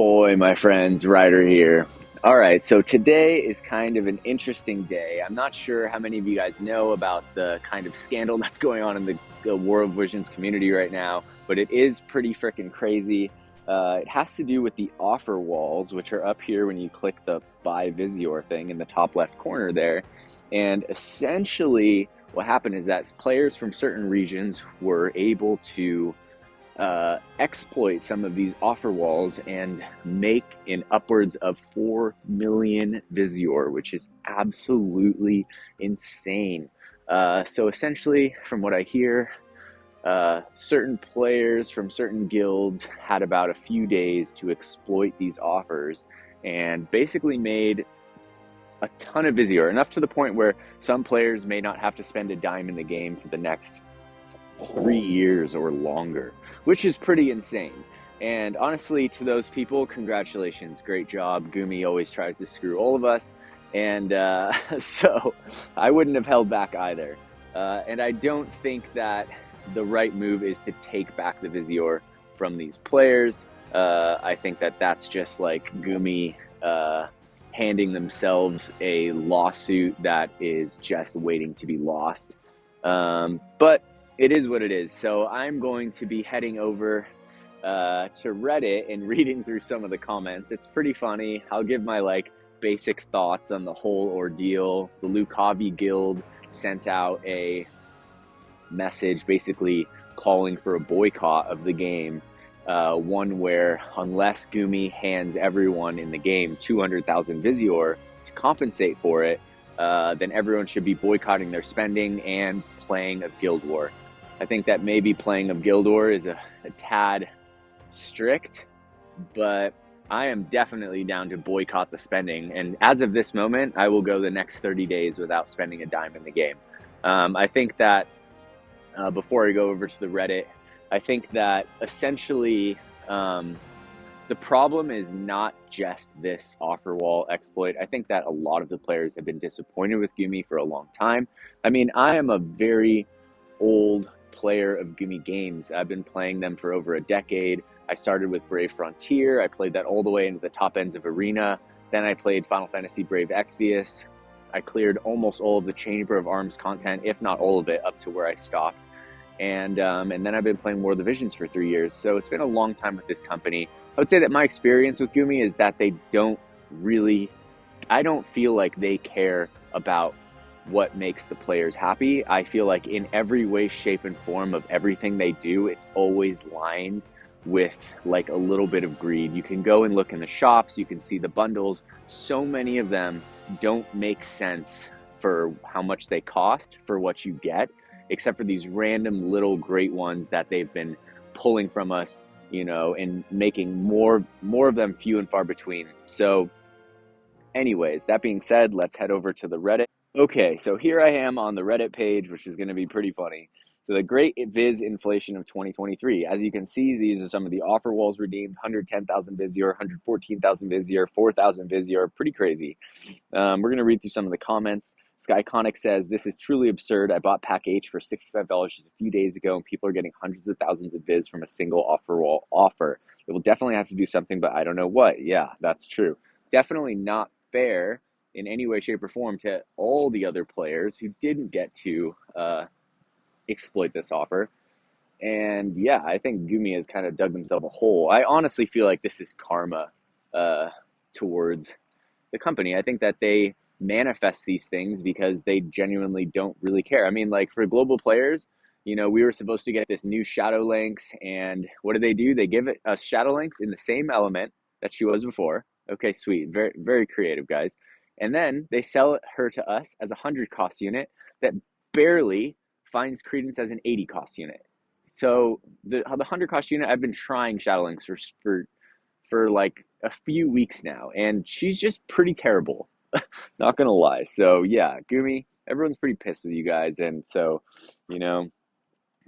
Ahoy, my friends, Ryder here. All right, so today is kind of an interesting day. I'm not sure how many of you guys know about the kind of scandal that's going on in the World Visions community right now, but it is pretty freaking crazy. It has to do with the offer walls, which are up here when you click the buy Visiore thing in the top left corner there. And essentially, what happened is that players from certain regions were able to exploit some of these offer walls and make in upwards of 4 million Visiore, which is absolutely insane. So essentially, from what I hear, certain players from certain guilds had about a few days to exploit these offers and basically made a ton of Visiore, enough to the point where some players may not have to spend a dime in the game for the next 3 years or longer, which is pretty insane. And honestly, to those people, congratulations, great job. Gumi always tries to screw all of us, and so I wouldn't have held back either. And I don't think that the right move is to take back the Visiore from these players. I think that that's just like Gumi handing themselves a lawsuit that is just waiting to be lost. But it is what it is. So I'm going to be heading over to Reddit and reading through some of the comments. It's pretty funny. I'll give my basic thoughts on the whole ordeal. The Lucavi guild sent out a message basically calling for a boycott of the game. One where unless Gumi hands everyone in the game 200,000 Visiore to compensate for it, then everyone should be boycotting their spending and playing of Guild War. I think that maybe playing of Guild War is a tad strict, but I am definitely down to boycott the spending. And as of this moment, I will go the next 30 days without spending a dime in the game. I think that before I go over to the Reddit, I think that essentially the problem is not just this offer wall exploit. I think that a lot of the players have been disappointed with Gumi for a long time. I mean, I am a very old player of Gumi games. I've been playing them for over a decade. I started with Brave Frontier. I played that all the way into the top ends of Arena. Then I played Final Fantasy Brave Exvius. I cleared almost all of the Chamber of Arms content, if not all of it, up to where I stopped. And then I've been playing War of the Visions for 3 years. So it's been a long time with this company. I would say that my experience with Gumi is that they don't really, I don't feel like they care about what makes the players happy. I feel like in every way, shape, and form of everything they do, it's always lined with like a little bit of greed. You can go and look in the shops, you can see the bundles. So many of them don't make sense for how much they cost for what you get, except for these random little great ones that they've been pulling from us, you know, and making more of them few and far between. So anyways, that being said, let's head over to the Reddit. Okay, so here I am on the Reddit page, which is going to be pretty funny. So the great Viz inflation of 2023. As you can see, these are some of the offer walls redeemed: 110,000 Visiore, 114,000 Visiore, 4,000 Visiore. Pretty crazy. We're going to read through some of the comments. Skyconic says, "This is truly absurd. I bought Pack H for $65 just a few days ago, and people are getting hundreds of thousands of Viz from a single offer wall offer. It will definitely have to do something, but I don't know what." Yeah, that's true. Definitely not fair in any way, shape, or form to all the other players who didn't get to exploit this offer. And yeah, I think Gumi has kind of dug themselves a hole. I honestly feel like this is karma towards the company. I think that they manifest these things because they genuinely don't really care. I mean, like for global players, you know, we were supposed to get this new Shadow Lynx, and what do? They give us Shadow Lynx in the same element that she was before. Okay, sweet. Very, very creative, guys. And then they sell her to us as a 100 cost unit that barely finds credence as an 80 cost unit. So the 100 cost unit, I've been trying Shadow Lynx for like a few weeks now, and she's just pretty terrible. Not gonna lie. So yeah, Gumi, everyone's pretty pissed with you guys, and so, you know,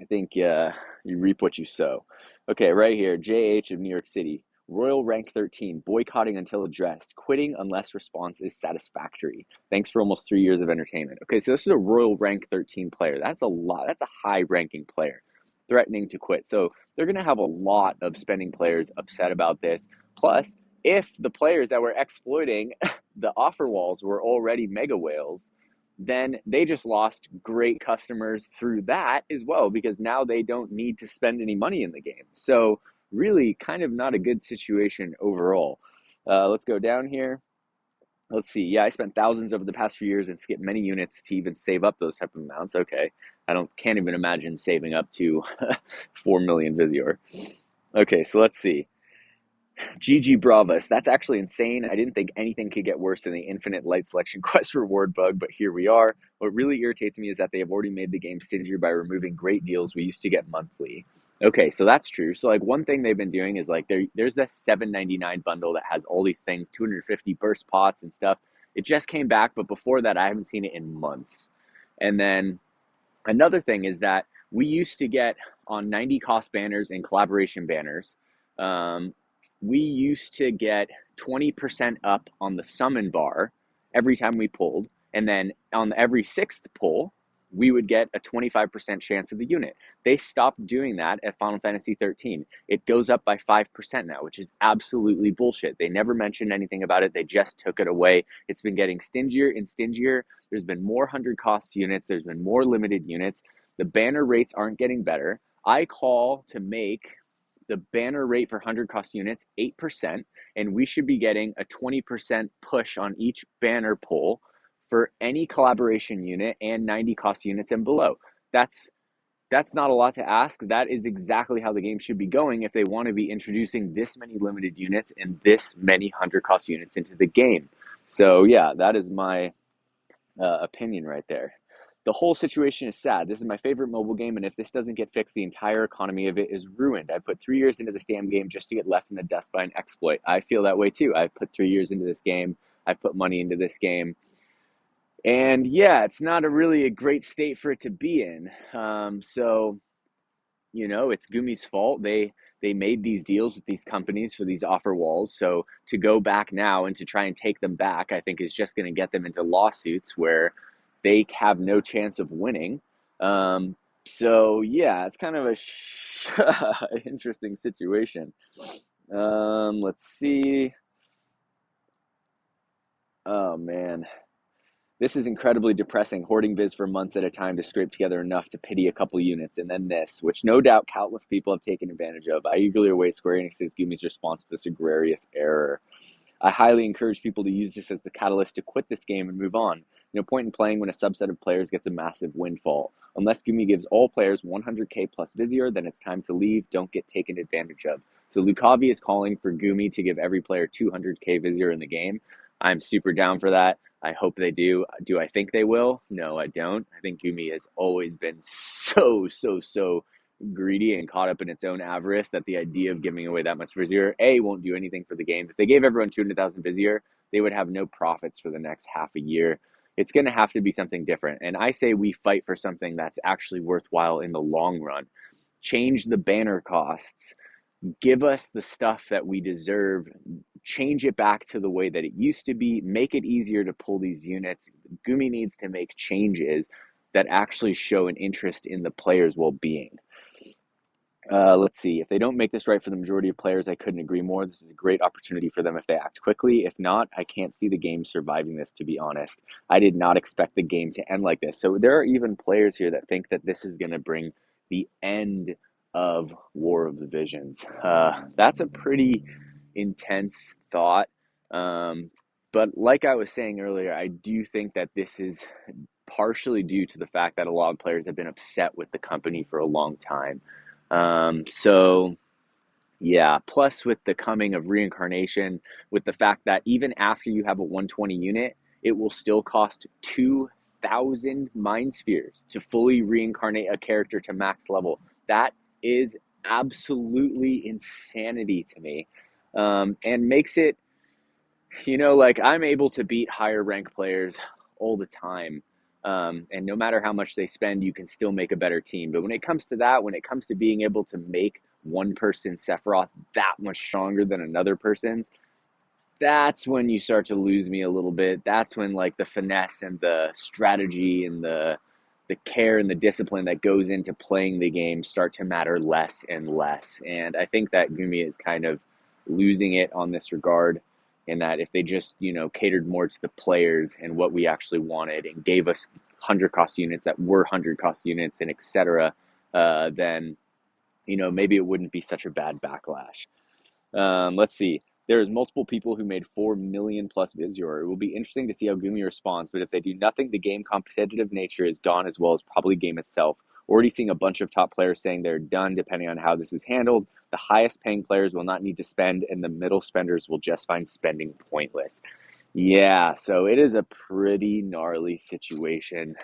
I think you reap what you sow. Okay, right here, JH of New York City. Royal rank 13, boycotting until addressed, quitting unless response is satisfactory. Thanks for almost 3 years of entertainment. Okay, so this is a Royal rank 13 player. That's a lot. That's a high ranking player. threatening to quit. So they're going to have a lot of spending players upset about this. Plus, if the players that were exploiting the offer walls were already mega whales, then they just lost great customers through that as well, because now they don't need to spend any money in the game. So really kind of not a good situation overall. Let's go down here. Let's see. Yeah, I spent thousands over the past few years and skipped many units to even save up those type of amounts. Okay. Can't even imagine saving up to 4 million Visiore. Okay, so let's see. GG Bravas. That's actually insane. I didn't think anything could get worse than the infinite light selection quest reward bug, but here we are. What really irritates me is that they have already made the game stingier by removing great deals we used to get monthly. Okay, so that's true. So like one thing they've been doing is like there's this $7.99 bundle that has all these things, 250 burst pots and stuff. It just came back, but before that I haven't seen it in months. And then another thing is that we used to get on 90 cost banners and collaboration banners, we used to get 20% up on the summon bar every time we pulled. And then on every sixth pull, we would get a 25% chance of the unit. They stopped doing that at Final Fantasy 13. It goes up by 5% now, which is absolutely bullshit. They never mentioned anything about it. They just took it away. It's been getting stingier and stingier. There's been more 100 cost units. There's been more limited units. The banner rates aren't getting better. I call to make the banner rate for 100 cost units 8%, and we should be getting a 20% push on each banner pull for any collaboration unit and 90 cost units and below. That's not a lot to ask. That is exactly how the game should be going if they want to be introducing this many limited units and this many 100 cost units into the game. So yeah, that is my opinion right there. The whole situation is sad. This is my favorite mobile game, and if this doesn't get fixed, the entire economy of it is ruined. I put 3 years into this damn game just to get left in the dust by an exploit. I feel that way too. I've put 3 years into this game. I've put money into this game. And yeah, it's not really a great state for it to be in. So, you know, it's Gumi's fault. They made these deals with these companies for these offer walls. So to go back now and to try and take them back, I think is just going to get them into lawsuits where they have no chance of winning. So yeah, it's kind of a interesting situation. Let's see. Oh man. This is incredibly depressing, hoarding Viz for months at a time to scrape together enough to pity a couple units, and then this, which no doubt countless people have taken advantage of. I eagerly await Square Enix's Gumi's response to this egregious error. I highly encourage people to use this as the catalyst to quit this game and move on. No point in playing when a subset of players gets a massive windfall. Unless Gumi gives all players 100k plus Visiore, then it's time to leave. Don't get taken advantage of. So Lucavi is calling for Gumi to give every player 200k Visiore in the game. I'm super down for that. I hope they do. Do I think they will? No, I don't. I think Gumi has always been so greedy and caught up in its own avarice that the idea of giving away that much Visiore, A, won't do anything for the game. If they gave everyone 200,000 Visiore, they would have no profits for the next half a year. It's going to have to be something different. And I say we fight for something that's actually worthwhile in the long run. Change the banner costs. Give us the stuff that we deserve. Change it back to the way that it used to be. Make it easier to pull these units. Gumi needs to make changes that actually show an interest in the player's well-being. Let's see. If they don't make this right for the majority of players, I couldn't agree more. This is a great opportunity for them if they act quickly. If not, I can't see the game surviving this, to be honest. I did not expect the game to end like this. So there are even players here that think that this is going to bring the end of War of the Visions. That's a pretty intense thought. But like I was saying earlier, I do think that this is partially due to the fact that a lot of players have been upset with the company for a long time. So yeah, plus with the coming of reincarnation, with the fact that even after you have a 120 unit, it will still cost 2,000 mind spheres to fully reincarnate a character to max level. That is absolutely insanity to me. And makes it, you know, like I'm able to beat higher rank players all the time. And no matter how much they spend, you can still make a better team. But when it comes to that, when it comes to being able to make one person's Sephiroth that much stronger than another person's, that's when you start to lose me a little bit. That's when like the finesse and the strategy and the the care and the discipline that goes into playing the game start to matter less and less. And I think that Gumi is kind of losing it on this regard, in that if they just, catered more to the players and what we actually wanted and gave us 100 cost units that were 100 cost units and etc., then, maybe it wouldn't be such a bad backlash. Let's see. There's multiple people who made 4 million plus Visiore. It will be interesting to see how Gumi responds, but if they do nothing, the game competitive nature is gone, as well as probably game itself. Already seeing a bunch of top players saying they're done depending on how this is handled. The highest paying players will not need to spend, and the middle spenders will just find spending pointless. Yeah, so it is a pretty gnarly situation.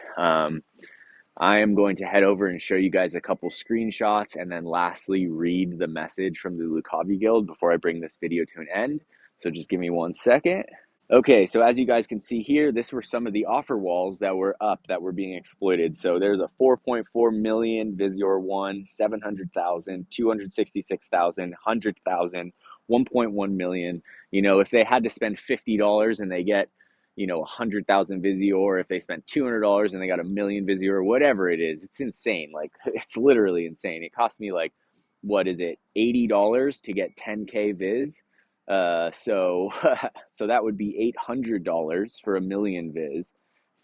I am going to head over and show you guys a couple screenshots, and then lastly read the message from the Lucavi Guild before I bring this video to an end. So just give me 1 second. Okay, so as you guys can see here, this were some of the offer walls that were up that were being exploited. So there's a 4.4 million Visiore 1, 700,000, 266,000, 100,000, 1.1 million. If they had to spend $50 and they get, 100,000 Visiore, if they spent $200 and they got a million Visiore, whatever it is, it's insane. Like, it's literally insane. It cost me like, what is it, $80 to get 10K Viz. So so that would be $800 for a million Viz.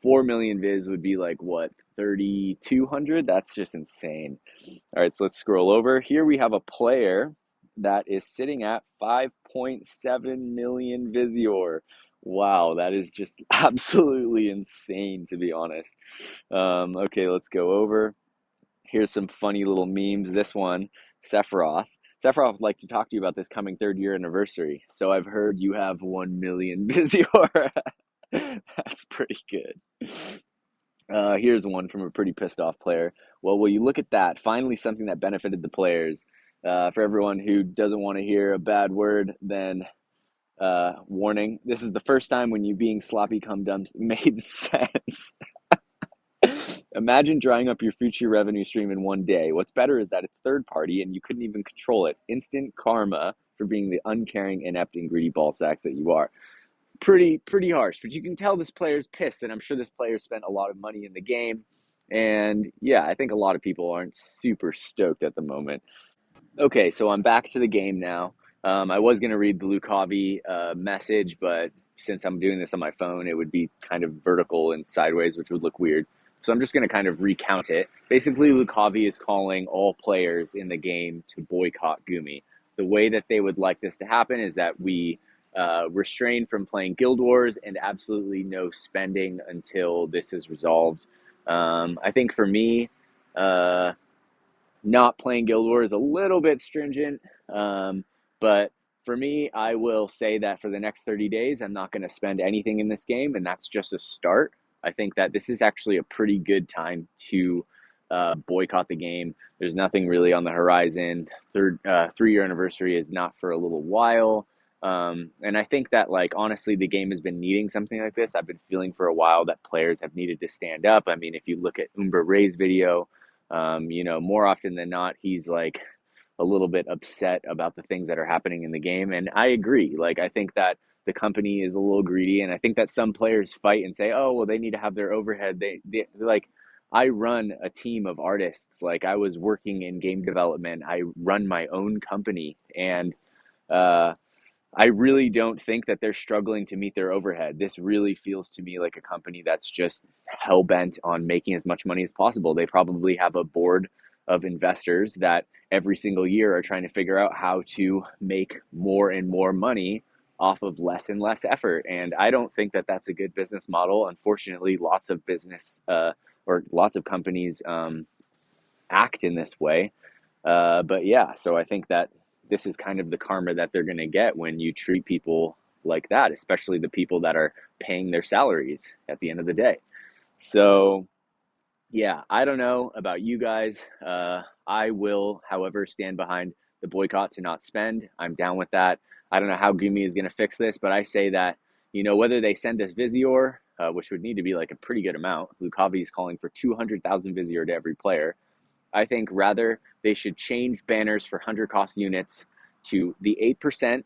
4 million Viz would be like what, 3,200? That's just insane. All right, so let's scroll over. Here we have a player that is sitting at 5.7 million Visiore. Wow, that is just absolutely insane, to be honest. Okay, let's go over. Here's some funny little memes. This one, Sephiroth. Sephiroth would like to talk to you about this coming 3rd-year anniversary. So I've heard you have 1 million Visiore. That's pretty good. Here's one from a pretty pissed off player. Well, will you look at that? Finally, something that benefited the players. For everyone who doesn't want to hear a bad word, then warning. This is the first time when you being sloppy cum dumps made sense. Imagine drying up your future revenue stream in 1 day. What's better is that it's third party and you couldn't even control it. Instant karma for being the uncaring, inept, and greedy ball sacks that you are. Pretty harsh, but you can tell this player's pissed, and I'm sure this player spent a lot of money in the game. And yeah, I think a lot of people aren't super stoked at the moment. Okay, so I'm back to the game now. I was going to read the Lucavi message, but since I'm doing this on my phone, it would be kind of vertical and sideways, which would look weird. So I'm just going to kind of recount it. Basically, Lucavi is calling all players in the game to boycott Gumi. The way that they would like this to happen is that we restrain from playing Guild Wars and absolutely no spending until this is resolved. I think for me, not playing Guild Wars is a little bit stringent, but for me, I will say that for the next 30 days, I'm not going to spend anything in this game, and that's just a start. I think that this is actually a pretty good time to boycott the game. There's nothing really on the horizon. 3-year anniversary is not for a little while. And I think that, like, honestly, the game has been needing something like this. I've been feeling for a while that players have needed to stand up. I mean, if you look at Umbra Ray's video, more often than not, he's like a little bit upset about the things that are happening in the game. And I agree. Like, I think that the company is a little greedy. And I think that some players fight and say, oh, well, they need to have their overhead. They like, I run a team of artists. Like, I was working in game development. I run my own company. And, I really don't think that they're struggling to meet their overhead. This really feels to me like a company that's just hell bent on making as much money as possible. They probably have a board of investors that every single year are trying to figure out how to make more and more money off of less and less effort. And I don't think that that's a good business model. Unfortunately, lots of or lots of companies act in this way. But yeah, so I think that this is kind of the karma that they're going to get when you treat people like that, especially the people that are paying their salaries at the end of the day. So yeah, I don't know about you guys. I will, however, stand behind the boycott to not spend. I'm down with that. I don't know how Gumi is going to fix this, but I say that, whether they send us Visiore, which would need to be like a pretty good amount. Lucavi is calling for 200,000 Visiore to every player. I think rather they should change banners for 100 cost units to the 8%,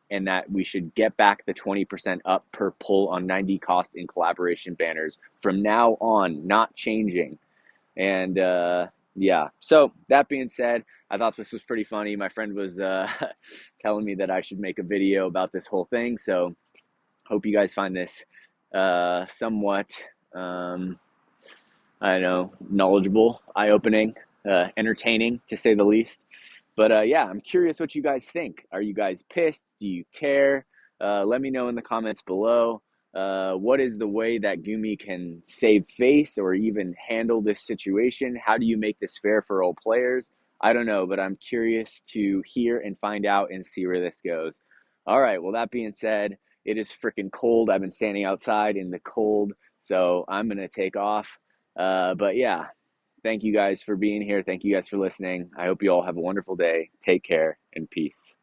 and that we should get back the 20% up per pull on 90 cost in collaboration banners from now on, not changing. And yeah, so that being said, I thought this was pretty funny. My friend was telling me that I should make a video about this whole thing. So hope you guys find this somewhat, um, I don't know, knowledgeable, eye opening, entertaining to say the least. But yeah, I'm curious what you guys think. Are you guys pissed? Do you care? Let me know in the comments below. What is the way that Gumi can save face or even handle this situation? How do you make this fair for all players? I don't know, but I'm curious to hear and find out and see where this goes. All right, well, that being said, it is freaking cold. I've been standing outside in the cold, so I'm going to take off. But yeah, thank you guys for being here. Thank you guys for listening. I hope you all have a wonderful day. Take care and peace.